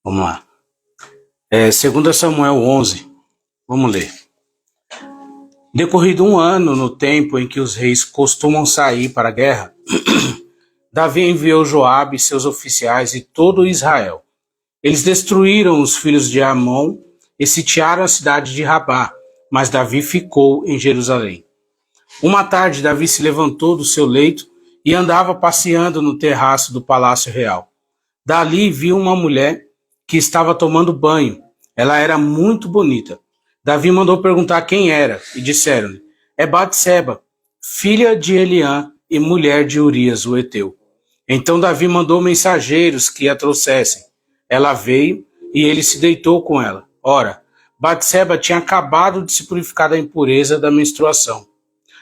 Vamos lá. 2 Samuel 11. Vamos ler. Decorrido um ano no tempo em que os reis costumam sair para a guerra, Davi enviou Joabe, seus oficiais e todo Israel. Eles destruíram os filhos de Amon e sitiaram a cidade de Rabá, mas Davi ficou em Jerusalém. Uma tarde, Davi se levantou do seu leito e andava passeando no terraço do palácio real. Dali viu uma mulher que estava tomando banho. Ela era muito bonita. Davi mandou perguntar quem era e disseram-lhe: é Batseba, filha de Eliã e mulher de Urias, o heteu. Então Davi mandou mensageiros que a trouxessem. Ela veio e ele se deitou com ela. Ora, Batseba tinha acabado de se purificar da impureza da menstruação.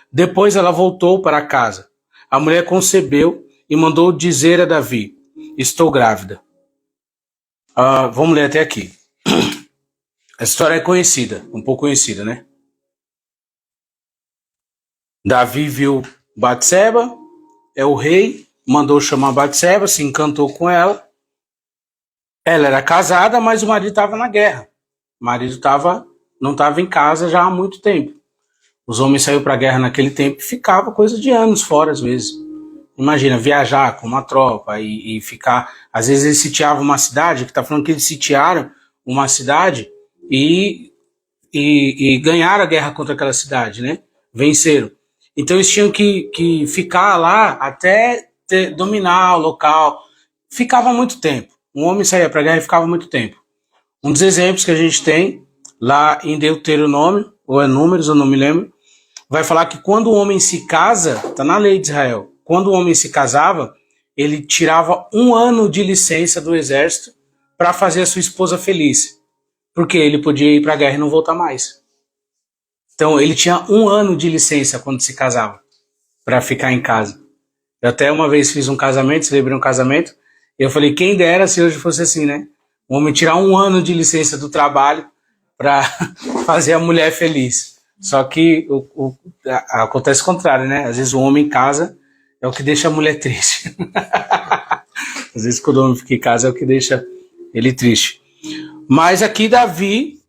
Depois ela voltou para casa. A mulher concebeu e mandou dizer a Davi: estou grávida. Vamos ler até aqui. A história é conhecida, um pouco conhecida, né? Davi viu Batseba, é o rei, mandou chamar Batseba, se encantou com ela. Ela era casada, mas o marido estava na guerra. O marido não estava em casa já há muito tempo. Os homens saíram para a guerra naquele tempo e ficava coisa de anos fora, às vezes. Imagina, viajar com uma tropa e ficar... Às vezes eles sitiavam uma cidade, que está falando que eles sitiaram uma cidade e ganharam a guerra contra aquela cidade, né? Venceram. Então eles tinham que ficar lá até dominar o local. Ficava muito tempo. Um homem saía para a guerra e ficava muito tempo. Um dos exemplos que a gente tem lá em Deuteronômio, ou é Números, eu não me lembro, vai falar que quando o homem se casa, está na lei de Israel, quando o homem se casava, ele tirava 1 ano de licença do exército para fazer a sua esposa feliz. Porque ele podia ir para a guerra e não voltar mais. Então ele tinha 1 ano de licença quando se casava, para ficar em casa. Eu até uma vez fiz um casamento, celebrei um casamento, e eu falei, quem dera se hoje fosse assim, né? O homem tirar 1 ano de licença do trabalho para fazer a mulher feliz. Só que acontece o contrário, né? Às vezes o homem em casa é o que deixa a mulher triste. Às vezes quando o homem fica em casa é o que deixa ele triste. Mas aqui Davi,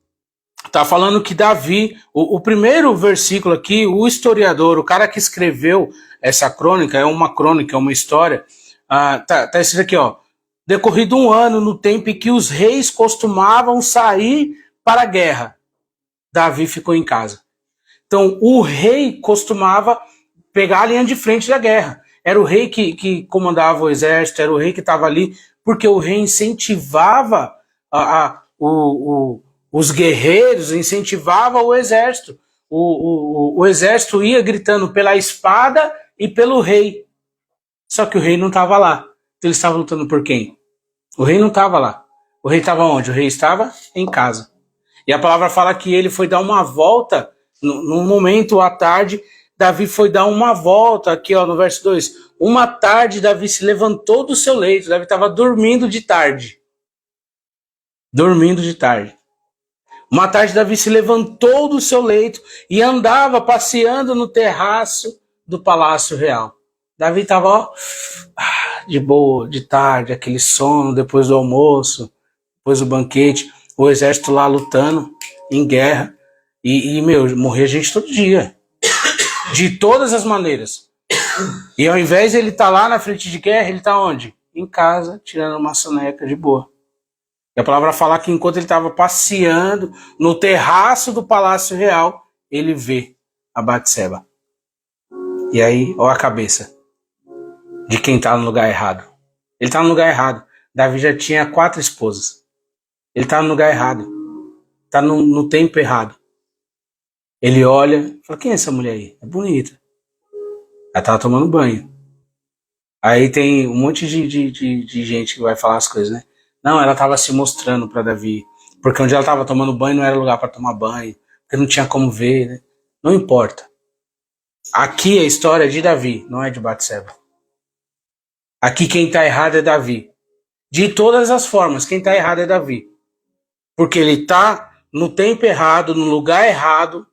está falando que Davi, o primeiro versículo aqui, o historiador, o cara que escreveu essa crônica, é uma história, tá escrito aqui, ó, decorrido 1 ano no tempo em que os reis costumavam sair para a guerra, Davi ficou em casa. Então, o rei costumava pegar a linha de frente da guerra. Era o rei que comandava o exército, era o rei que estava ali, porque o rei incentivava os guerreiros, incentivava o exército. O exército ia gritando pela espada e pelo rei. Só que o rei não estava lá. Então ele estava lutando por quem? O rei não estava lá. O rei estava onde? O rei estava em casa. E a palavra fala que ele foi dar uma volta, num momento à tarde, Davi foi dar uma volta, aqui ó, no verso 2. Uma tarde, Davi se levantou do seu leito. Davi estava dormindo de tarde. Dormindo de tarde. Uma tarde, Davi se levantou do seu leito e andava passeando no terraço do Palácio Real. Davi estava de boa, de tarde, aquele sono depois do almoço, depois do banquete, o exército lá lutando em guerra. Morria gente todo dia. De todas as maneiras. E ao invés de ele estar lá na frente de guerra, ele está onde? Em casa, tirando uma soneca de boa. E a palavra fala que enquanto ele estava passeando no terraço do Palácio Real, ele vê a Batseba. E aí, ó a cabeça de quem está no lugar errado. Ele está no lugar errado. Davi já tinha 4 esposas. Ele está no lugar errado. Está no tempo errado. Ele olha e fala, quem é essa mulher aí? É bonita. Ela estava tomando banho. Aí tem um monte de gente que vai falar as coisas, né? Não, ela estava se mostrando para Davi. Porque onde ela estava tomando banho não era lugar para tomar banho. Porque não tinha como ver, né? Não importa. Aqui a história é de Davi, não é de Batseba. Aqui quem está errado é Davi. De todas as formas, quem está errado é Davi. Porque ele está no tempo errado, no lugar errado,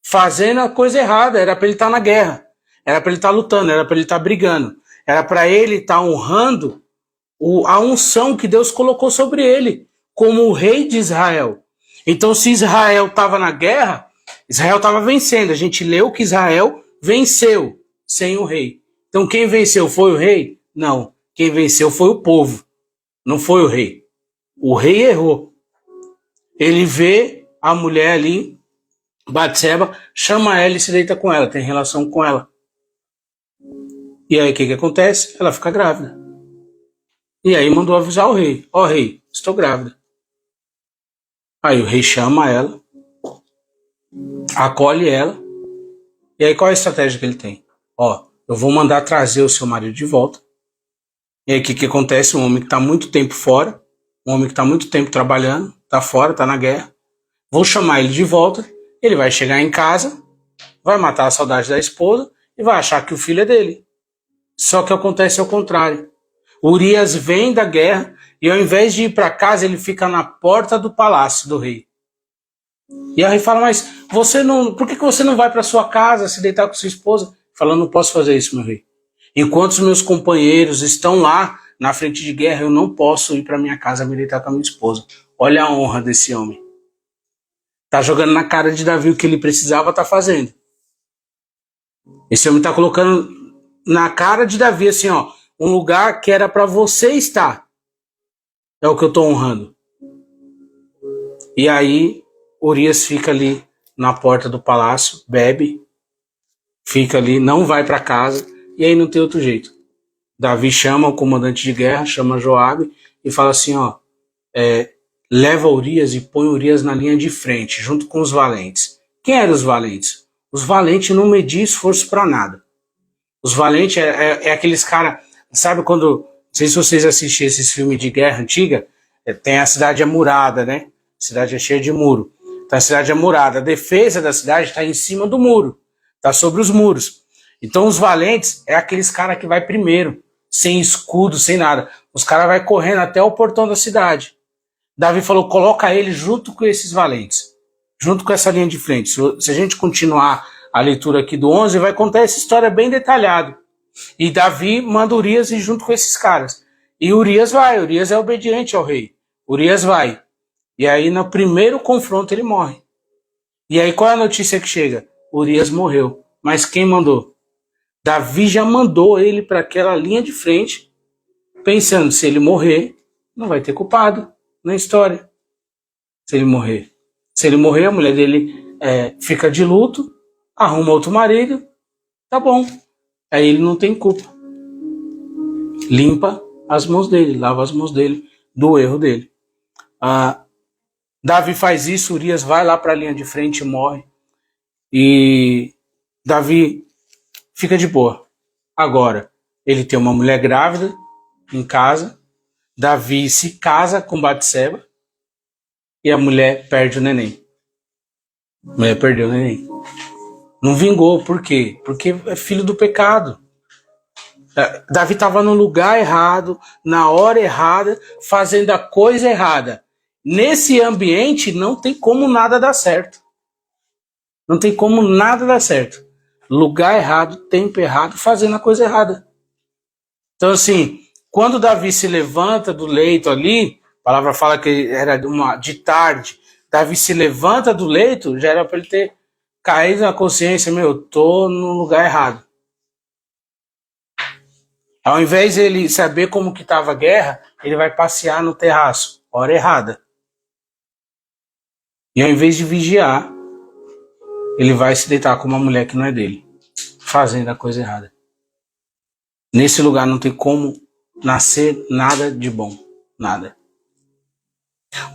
fazendo a coisa errada. Era para ele estar na guerra. Era para ele estar lutando, era para ele estar brigando. Era para ele estar honrando a unção que Deus colocou sobre ele. como o rei de Israel. Então, se Israel estava na guerra, Israel estava vencendo. A gente leu que Israel venceu sem o rei. Então, quem venceu foi o rei? Não. Quem venceu foi o povo, não foi o rei. O rei errou. Ele vê a mulher ali, Batseba, chama ela e se deita com ela, tem relação com ela. E aí o que acontece? Ela fica grávida. E aí mandou avisar o rei. Ó, rei, estou grávida. Aí o rei chama ela, acolhe ela. E aí qual é a estratégia que ele tem? Ó, eu vou mandar trazer o seu marido de volta. E aí o que acontece? Um homem que está muito tempo fora, um homem que está muito tempo trabalhando, está fora, está na guerra. Vou chamar ele de volta, ele vai chegar em casa, vai matar a saudade da esposa e vai achar que o filho é dele. Só que acontece ao contrário. Urias vem da guerra e ao invés de ir para casa, ele fica na porta do palácio do rei. E aí o rei fala, mas por que você não vai para sua casa se deitar com sua esposa? Fala, não posso fazer isso, meu rei. Enquanto os meus companheiros estão lá na frente de guerra, eu não posso ir para minha casa me deitar com a minha esposa. Olha a honra desse homem. Tá jogando na cara de Davi o que ele precisava tá fazendo. Esse homem tá colocando na cara de Davi assim, ó, um lugar que era para você estar. É o que eu tô honrando. E aí Urias fica ali na porta do palácio, bebe, fica ali, não vai para casa, e aí não tem outro jeito. Davi chama o comandante de guerra, chama Joabe e fala assim, ó, leva Urias e põe Urias na linha de frente, junto com os valentes. Quem eram os valentes? Os valentes não mediam esforço para nada. Os valentes é aqueles caras, sabe quando, não sei se vocês assistiram esses filmes de guerra antiga, tem a cidade amurada, né? A cidade é cheia de muro. Então a cidade amurada, a defesa da cidade está em cima do muro, está sobre os muros. Então os valentes é aqueles caras que vai primeiro, sem escudo, sem nada. Os caras vai correndo até o portão da cidade. Davi falou, coloca ele junto com esses valentes, junto com essa linha de frente. Se a gente continuar a leitura aqui do 11, vai contar essa história bem detalhada. E Davi manda Urias ir junto com esses caras. E Urias vai, Urias é obediente ao rei. Urias vai. E aí no primeiro confronto ele morre. E aí qual é a notícia que chega? Urias morreu. Mas quem mandou? Davi já mandou ele para aquela linha de frente, pensando, se ele morrer, não vai ter culpado na história. Se ele morrer. Se ele morrer, a mulher dele fica de luto, arruma outro marido, tá bom. Aí ele não tem culpa. Limpa as mãos dele, lava as mãos dele do erro dele. Davi faz isso, Urias vai lá para a linha de frente e morre. E Davi fica de boa. Agora, ele tem uma mulher grávida em casa. Davi se casa com Batseba e a mulher perde o neném. A mulher perdeu o neném. Não vingou, por quê? Porque é filho do pecado. Davi estava no lugar errado, na hora errada, fazendo a coisa errada. Nesse ambiente não tem como nada dar certo. Não tem como nada dar certo. Lugar errado, tempo errado, fazendo a coisa errada. Então assim, quando Davi se levanta do leito ali, a palavra fala que era de tarde, Davi se levanta do leito, já era para ele ter caído na consciência, eu tô no lugar errado. Ao invés de ele saber como que estava a guerra, ele vai passear no terraço, hora errada. E ao invés de vigiar, ele vai se deitar com uma mulher que não é dele, fazendo a coisa errada. Nesse lugar não tem como nascer nada de bom, nada.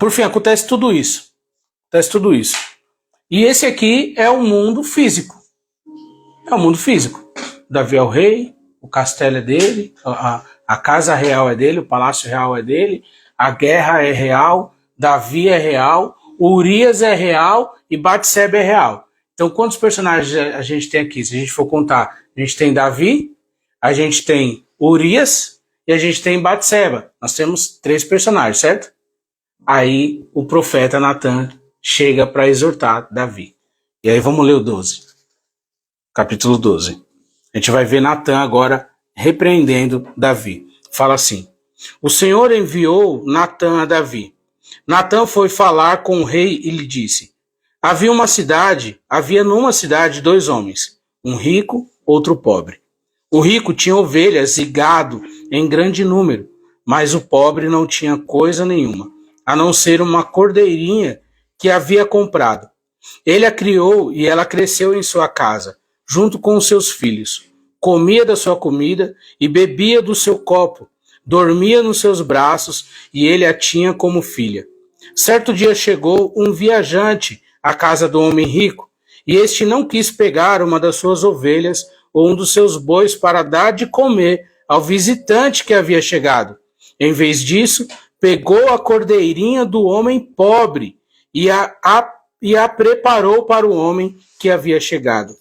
Por fim, acontece tudo isso. E esse aqui é o mundo físico. É o mundo físico. Davi é o rei, o castelo é dele, a casa real é dele, o palácio real é dele, a guerra é real, Davi é real, Urias é real e Batseba é real. Então, quantos personagens a gente tem aqui? Se a gente for contar, a gente tem Davi, a gente tem Urias e a gente tem Batseba. Nós temos 3 personagens, certo? Aí o profeta Natan chega para exortar Davi. E aí vamos ler o 12. Capítulo 12. A gente vai ver Natan agora repreendendo Davi. Fala assim: o Senhor enviou Natan a Davi. Natã foi falar com o rei e lhe disse: havia numa cidade 2 homens, um rico, outro pobre. O rico tinha ovelhas e gado em grande número, mas o pobre não tinha coisa nenhuma, a não ser uma cordeirinha que havia comprado. Ele a criou e ela cresceu em sua casa, junto com os seus filhos. Comia da sua comida e bebia do seu copo, dormia nos seus braços e ele a tinha como filha. Certo dia chegou um viajante à casa do homem rico, e este não quis pegar uma das suas ovelhas ou um dos seus bois para dar de comer ao visitante que havia chegado. Em vez disso, pegou a cordeirinha do homem pobre e a preparou para o homem que havia chegado.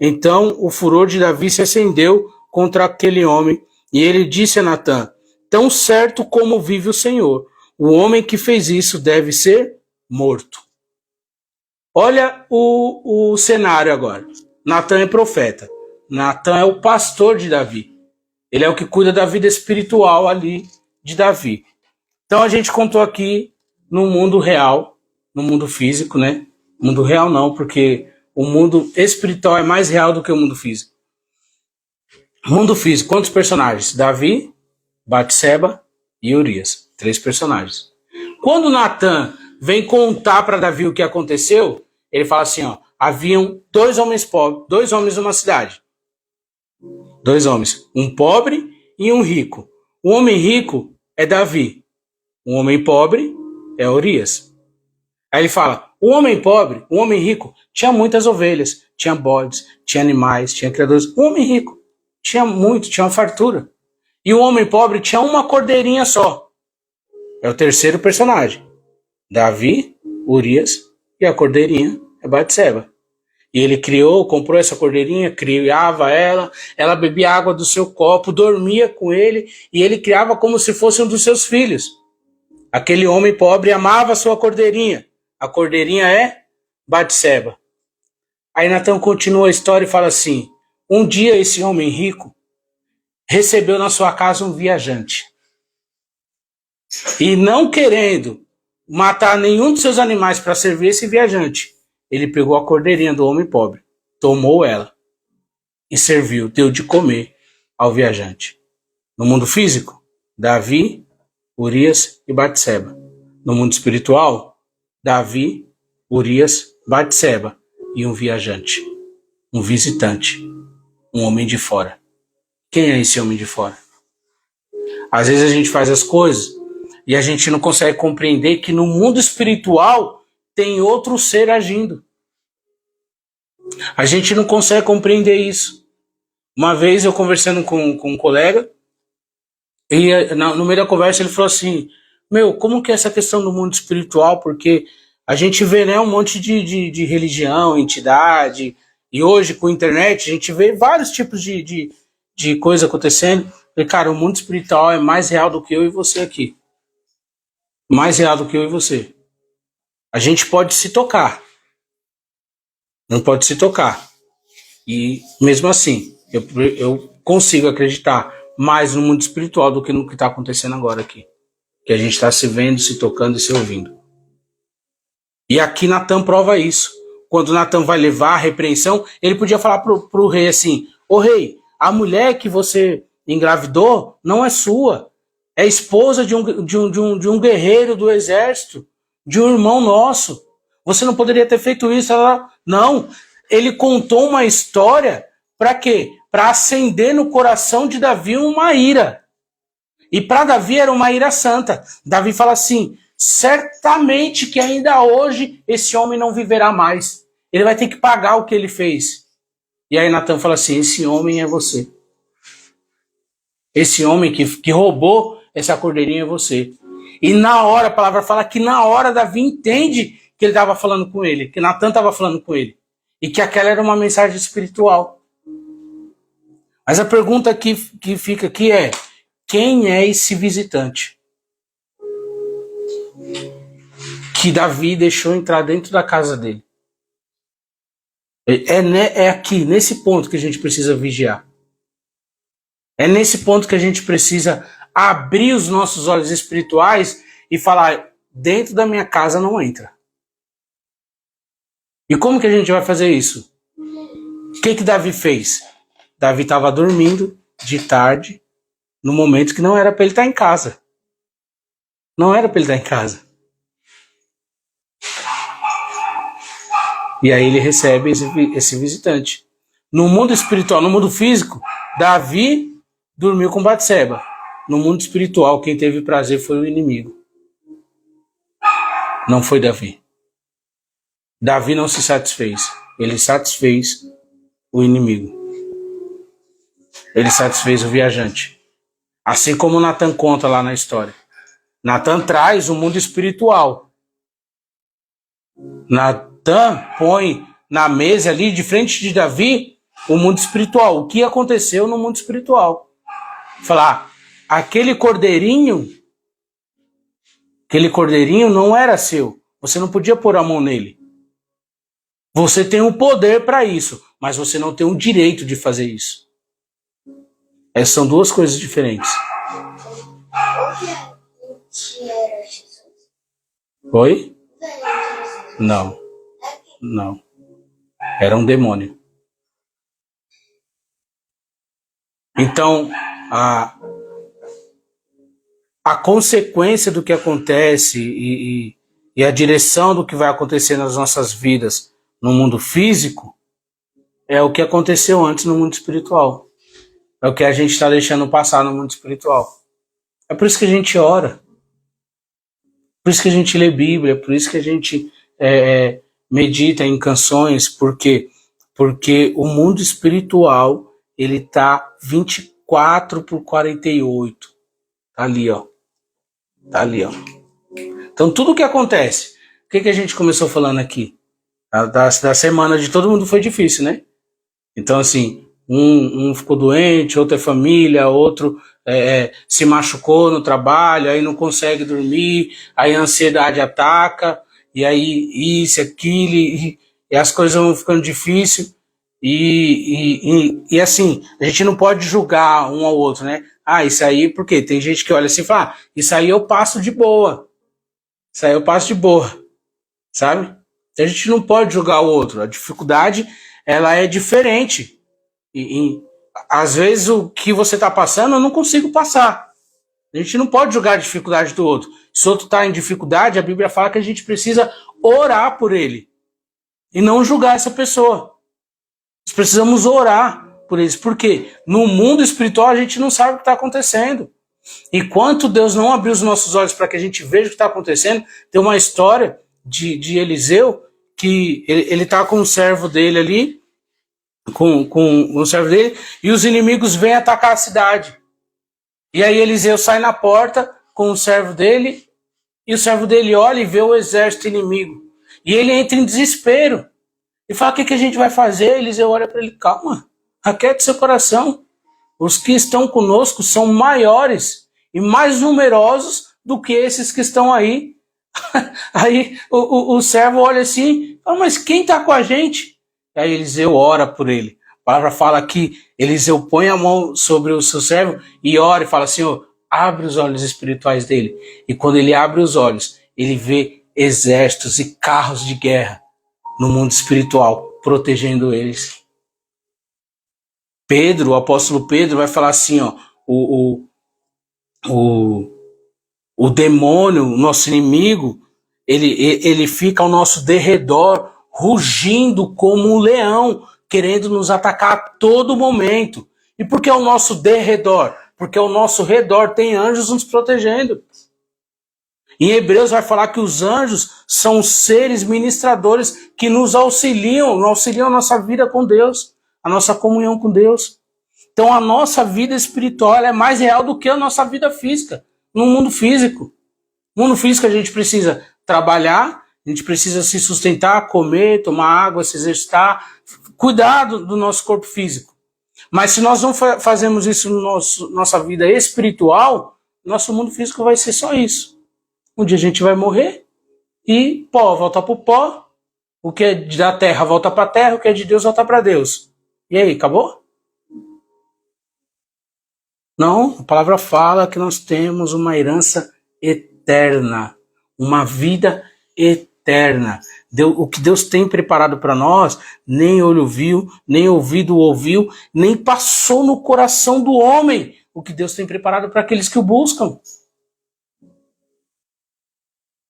Então o furor de Davi se acendeu contra aquele homem, e ele disse a Natã: tão certo como vive o Senhor, o homem que fez isso deve ser morto. Olha o cenário agora. Natã é profeta. Natã é o pastor de Davi. Ele é o que cuida da vida espiritual ali de Davi. Então a gente contou aqui no mundo real, no mundo físico, né? Mundo real não, porque o mundo espiritual é mais real do que o mundo físico. Mundo físico, quantos personagens? Davi, Batseba e Urias. 3 personagens. Quando Natã vem contar para Davi o que aconteceu, ele fala assim, ó, haviam 2 homens pobres, 2 homens numa cidade. 2 homens, um pobre e um rico. O homem rico é Davi. O homem pobre é Urias. Aí ele fala, o homem pobre, o homem rico, tinha muitas ovelhas, tinha bodes, tinha animais, tinha criadores. O homem rico tinha muito, tinha uma fartura. E o homem pobre tinha uma cordeirinha só. É o terceiro personagem. Davi, Urias e a cordeirinha é Batseba. E ele comprou essa cordeirinha, criava ela bebia água do seu copo, dormia com ele e ele criava como se fosse um dos seus filhos. Aquele homem pobre amava a sua cordeirinha. A cordeirinha é Batseba. Aí Natã continua a história e fala assim, um dia esse homem rico recebeu na sua casa um viajante. E não querendo matar nenhum dos seus animais para servir esse viajante, ele pegou a cordeirinha do homem pobre, tomou ela e serviu, deu de comer ao viajante. No mundo físico, Davi, Urias e Batseba. No mundo espiritual, Davi, Urias, Batseba e um viajante, um visitante, um homem de fora. Quem é esse homem de fora? Às vezes a gente faz as coisas e a gente não consegue compreender que no mundo espiritual tem outro ser agindo. A gente não consegue compreender isso. Uma vez eu conversando com um colega, e no meio da conversa ele falou assim, como que é essa questão do mundo espiritual? Porque a gente vê, né, um monte de religião, entidade, e hoje com a internet a gente vê vários tipos de coisa acontecendo. E, cara, o mundo espiritual é mais real do que eu e você aqui. Mais real do que eu e você. A gente pode se tocar. Não pode se tocar. E mesmo assim, eu consigo acreditar mais no mundo espiritual do que no que está acontecendo agora aqui. Que a gente está se vendo, se tocando e se ouvindo. E aqui Natã prova isso. Quando Natã vai levar a repreensão, ele podia falar pro rei assim, ô rei, a mulher que você engravidou não é sua. É esposa de um guerreiro do exército, de um irmão nosso. Você não poderia ter feito isso. Não. Ele contou uma história para quê? Para acender no coração de Davi uma ira. E para Davi era uma ira santa. Davi fala assim, certamente que ainda hoje esse homem não viverá mais. Ele vai ter que pagar o que ele fez. E aí Natã fala assim, esse homem é você. Esse homem que roubou essa cordeirinha é você. E na hora, a palavra fala que na hora Davi entende que ele estava falando com ele, que Natã estava falando com ele. E que aquela era uma mensagem espiritual. Mas a pergunta que fica aqui é, quem é esse visitante? Que Davi deixou entrar dentro da casa dele. É aqui, nesse ponto que a gente precisa vigiar. É nesse ponto que a gente precisa abrir os nossos olhos espirituais e falar, dentro da minha casa não entra. E como que a gente vai fazer isso? O que Davi fez? Davi estava dormindo de tarde, no momento que não era para ele estar em casa. Não era para ele estar em casa. E aí ele recebe esse visitante. No mundo espiritual, no mundo físico, Davi dormiu com Batseba. No mundo espiritual, quem teve prazer foi o inimigo. Não foi Davi. Davi não se satisfez. Ele satisfez o inimigo. Ele satisfez o viajante. Assim como Natan conta lá na história. Natan traz o mundo espiritual. Natan põe na mesa ali, de frente de Davi, o mundo espiritual. O que aconteceu no mundo espiritual. Falar, aquele cordeirinho não era seu. Você não podia pôr a mão nele. Você tem o poder para isso, mas você não tem o direito de fazer isso. Essas são duas coisas diferentes. Oi? Não. Não. Era um demônio. Então, a consequência do que acontece e a direção do que vai acontecer nas nossas vidas no mundo físico é o que aconteceu antes no mundo espiritual. É o que a gente está deixando passar no mundo espiritual. É por isso que a gente ora. Por isso que a gente lê Bíblia. Por isso que a gente medita em canções. Por quê? Porque o mundo espiritual ele está 24/48. Tá ali, ó. Tá ali, ó. Então, tudo o que acontece. O que a gente começou falando aqui? Da semana de todo mundo foi difícil, né? Então, assim, um ficou doente, outro é família, outro se machucou no trabalho, aí não consegue dormir, aí a ansiedade ataca, e aí isso, aquilo, e as coisas vão ficando difíceis. E assim, a gente não pode julgar um ao outro, né? Isso aí, porque tem gente que olha assim e fala, isso aí eu passo de boa. Isso aí eu passo de boa, sabe? A gente não pode julgar o outro. A dificuldade, ela é diferente. Às vezes o que você está passando, eu não consigo passar. A gente não pode julgar a dificuldade do outro. Se o outro está em dificuldade, a Bíblia fala que a gente precisa orar por ele. E não julgar essa pessoa. Nós precisamos orar por eles. Por quê? No mundo espiritual a gente não sabe o que está acontecendo. Enquanto Deus não abrir os nossos olhos para que a gente veja o que está acontecendo, tem uma história de Eliseu, que ele está com um servo dele ali, com um servo dele, e os inimigos vêm atacar a cidade. E aí Eliseu sai na porta com o servo dele, e o servo dele olha e vê o exército inimigo. E ele entra em desespero. E fala, o que a gente vai fazer? Eliseu olha para ele, calma, aquiete seu coração. Os que estão conosco são maiores e mais numerosos do que esses que estão aí. Aí o servo olha assim, fala, mas quem está com a gente? Aí Eliseu ora por ele. A palavra fala que Eliseu põe a mão sobre o seu servo e ora e fala, Senhor, abre os olhos espirituais dele. E quando ele abre os olhos, ele vê exércitos e carros de guerra no mundo espiritual, protegendo eles. Pedro, o apóstolo Pedro, vai falar assim, ó, o demônio, o nosso inimigo, ele fica ao nosso derredor, rugindo como um leão, querendo nos atacar a todo momento. E por que ao nosso derredor? Porque ao nosso redor tem anjos nos protegendo. Em Hebreus vai falar que os anjos são seres ministradores que nos auxiliam a nossa vida com Deus, a nossa comunhão com Deus. Então a nossa vida espiritual é mais real do que a nossa vida física, no mundo físico. No mundo físico a gente precisa trabalhar, a gente precisa se sustentar, comer, tomar água, se exercitar, cuidar do nosso corpo físico. Mas se nós não fazemos isso na nossa vida espiritual, nosso mundo físico vai ser só isso. Um dia a gente vai morrer e pó volta para o pó, o que é da terra volta para a terra, o que é de Deus volta para Deus. E aí, acabou? Não, a palavra fala que nós temos uma herança eterna, uma vida eterna. O que Deus tem preparado para nós, nem olho viu, nem ouvido ouviu, nem passou no coração do homem o que Deus tem preparado para aqueles que o buscam.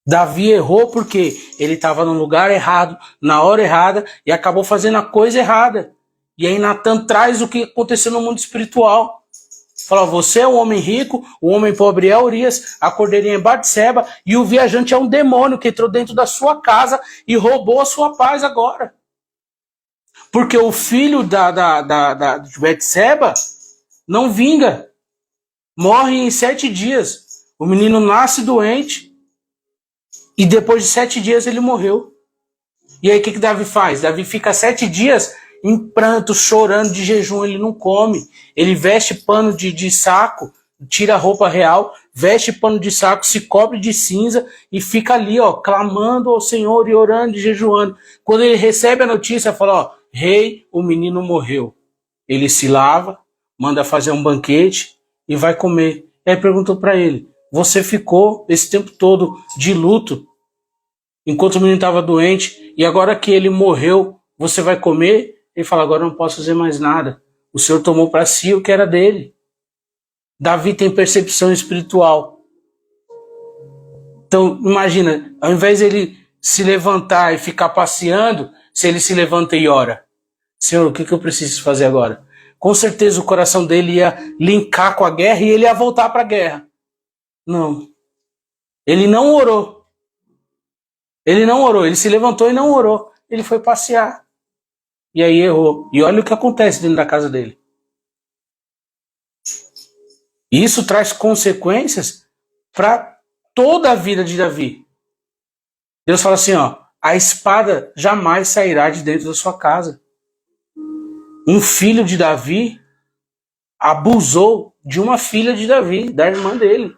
Davi errou porque ele estava no lugar errado, na hora errada, e acabou fazendo a coisa errada. E aí Natan traz o que aconteceu no mundo espiritual. Fala, você é um homem rico, o homem pobre é Urias, a cordeirinha é Batseba, e o viajante é um demônio que entrou dentro da sua casa e roubou a sua paz agora. Porque o filho de Batseba não vinga. Morre em 7 dias. O menino nasce doente e depois de 7 dias ele morreu. E aí o que Davi faz? Davi fica 7 dias em pranto, chorando, de jejum, ele não come. Ele veste pano de saco, tira a roupa real, veste pano de saco, se cobre de cinza e fica ali, ó, clamando ao Senhor e orando e jejuando. Quando ele recebe a notícia, fala, ó, rei, o menino morreu. Ele se lava, manda fazer um banquete e vai comer. Aí perguntou para ele, você ficou esse tempo todo de luto, enquanto o menino estava doente, e agora que ele morreu, você vai comer? Ele fala, agora eu não posso fazer mais nada. O Senhor tomou para si o que era dele. Davi tem percepção espiritual. Então, imagina, ao invés de ele se levantar e ficar passeando, se ele se levanta e ora. Senhor, o que eu preciso fazer agora? Com certeza o coração dele ia linkar com a guerra e ele ia voltar para a guerra. Não. Ele não orou. Ele não orou. Ele se levantou e não orou. Ele foi passear. E aí errou. E olha o que acontece dentro da casa dele. Isso traz consequências para toda a vida de Davi. Deus fala assim, ó, a espada jamais sairá de dentro da sua casa. Um filho de Davi abusou de uma filha de Davi, da irmã dele.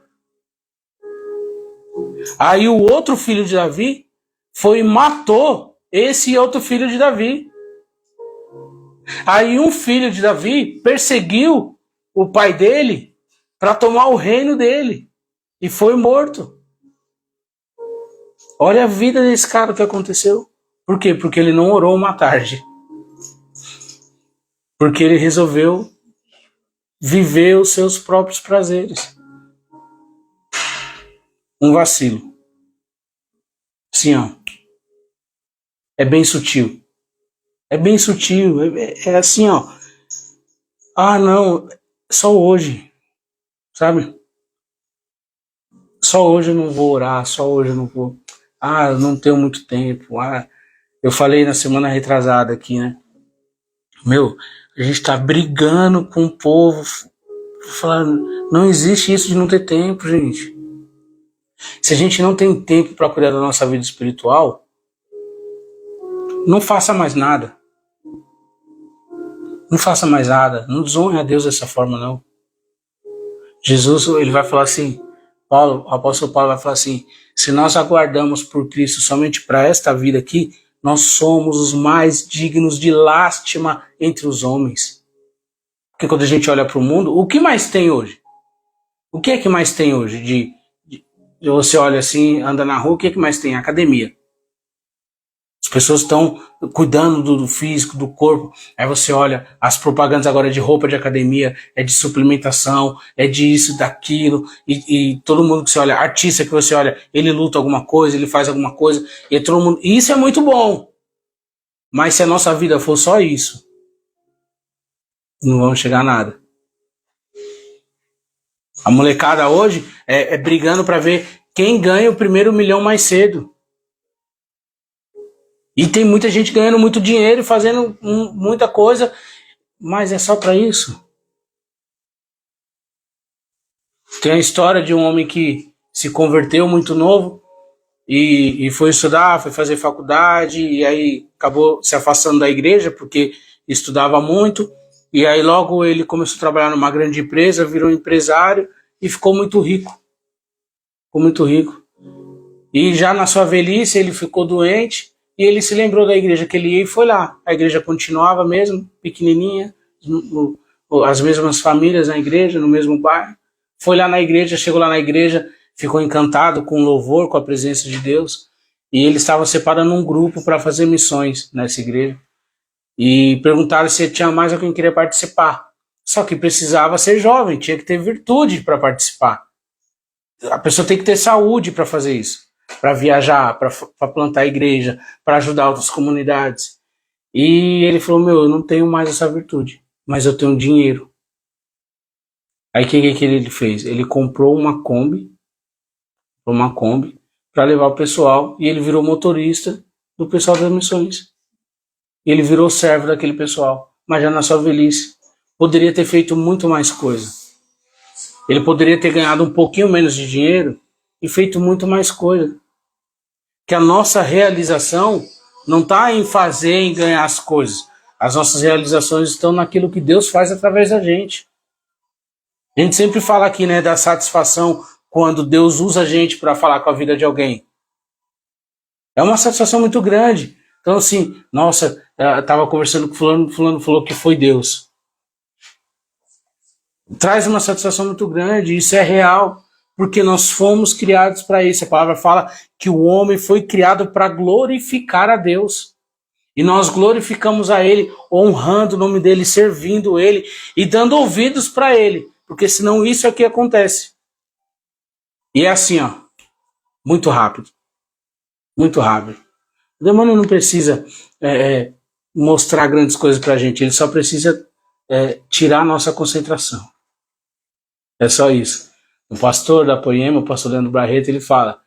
Aí o outro filho de Davi foi e matou esse outro filho de Davi. Aí um filho de Davi perseguiu o pai dele para tomar o reino dele e foi morto. Olha a vida desse cara, o que aconteceu. Por quê? Porque ele não orou uma tarde. Porque ele resolveu viver os seus próprios prazeres. Um vacilo. Sim, ó. É bem sutil. É bem sutil. É assim, ó. Ah, não. Só hoje. Sabe? Só hoje eu não vou orar. Só hoje eu não vou. Ah, eu não tenho muito tempo. Ah, eu falei na semana retrasada aqui, né? Meu, a gente tá brigando com o povo. Falando, não existe isso de não ter tempo, gente. Se a gente não tem tempo para cuidar da nossa vida espiritual, não faça mais nada. Não faça mais nada. Não desonre a Deus dessa forma, não. Jesus, ele vai falar assim, o apóstolo Paulo vai falar assim, se nós aguardamos por Cristo somente para esta vida aqui, nós somos os mais dignos de lástima entre os homens. Porque quando a gente olha para o mundo, o que mais tem hoje? O que é que mais tem hoje? Você olha assim, anda na rua, o que é que mais tem? Academia. As pessoas estão cuidando do físico, do corpo. Aí você olha, as propagandas agora de roupa de academia, é de suplementação, é disso, daquilo. E todo mundo que você olha, artista que você olha, ele luta alguma coisa, ele faz alguma coisa. E todo mundo. E isso é muito bom. Mas se a nossa vida for só isso, não vamos chegar a nada. A molecada hoje é brigando para ver quem ganha o primeiro milhão mais cedo. E tem muita gente ganhando muito dinheiro, fazendo muita coisa, mas é só para isso. Tem a história de um homem que se converteu muito novo e foi estudar, foi fazer faculdade, e aí acabou se afastando da igreja porque estudava muito, e aí logo ele começou a trabalhar numa grande empresa, virou empresário e ficou muito rico. Ficou muito rico. E já na sua velhice ele ficou doente, e ele se lembrou da igreja que ele ia e foi lá. A igreja continuava mesmo, pequenininha, as mesmas famílias na igreja, no mesmo bairro. Foi lá na igreja, chegou lá na igreja, ficou encantado com o louvor, com a presença de Deus, e ele estava separando um grupo para fazer missões nessa igreja. E perguntaram se tinha mais alguém que queria participar. Só que precisava ser jovem, tinha que ter virtude para participar. A pessoa tem que ter saúde para fazer isso, para viajar, para plantar a igreja, para ajudar outras comunidades. E ele falou, eu não tenho mais essa virtude, mas eu tenho dinheiro. Aí o que ele fez? Ele comprou uma Kombi para levar o pessoal, e ele virou motorista do pessoal das missões. Ele virou servo daquele pessoal, mas já na sua velhice. Poderia ter feito muito mais coisa. Ele poderia ter ganhado um pouquinho menos de dinheiro e feito muito mais coisa. Que a nossa realização não está em fazer, em ganhar as coisas. As nossas realizações estão naquilo que Deus faz através da gente. A gente sempre fala aqui, né, da satisfação quando Deus usa a gente para falar com a vida de alguém. É uma satisfação muito grande. Então, assim, nossa, eu estava conversando com fulano falou que foi Deus. Traz uma satisfação muito grande, isso é real, porque nós fomos criados para isso. A palavra fala que o homem foi criado para glorificar a Deus. E nós glorificamos a Ele, honrando o nome dEle, servindo Ele e dando ouvidos para Ele, porque senão isso é o que acontece. E é assim, ó, muito rápido. Muito rápido. O demônio não precisa mostrar grandes coisas pra gente, ele só precisa tirar a nossa concentração. É só isso. O pastor da Poema, o pastor Leandro Barreto, ele fala,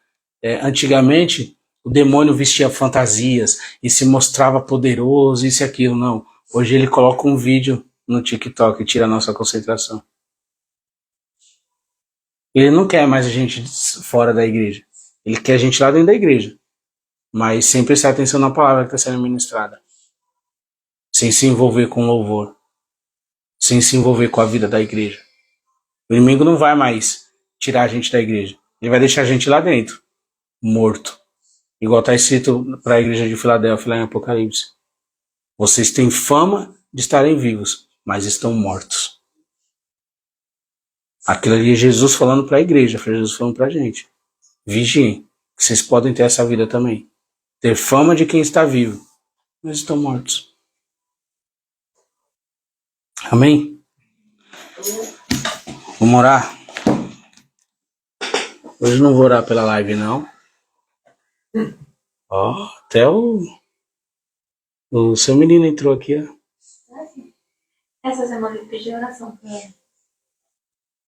antigamente o demônio vestia fantasias e se mostrava poderoso, isso e aquilo. Não. Hoje ele coloca um vídeo no TikTok e tira a nossa concentração. Ele não quer mais a gente fora da igreja. Ele quer a gente lá dentro da igreja. Mas sem prestar atenção na palavra que está sendo ministrada. Sem se envolver com louvor. Sem se envolver com a vida da igreja. O inimigo não vai mais tirar a gente da igreja. Ele vai deixar a gente lá dentro. Morto. Igual está escrito para a igreja de Filadélfia lá em Apocalipse. Vocês têm fama de estarem vivos, mas estão mortos. Aquilo ali é Jesus falando para a igreja. Foi Jesus falando para a gente. Vigiem, que vocês podem ter essa vida também. Ter fama de quem está vivo, mas estão mortos. Amém? Vamos orar? Hoje não vou orar pela live, não. Ó, até o seu menino entrou aqui, ó. Essa semana eu pedi oração pra ela.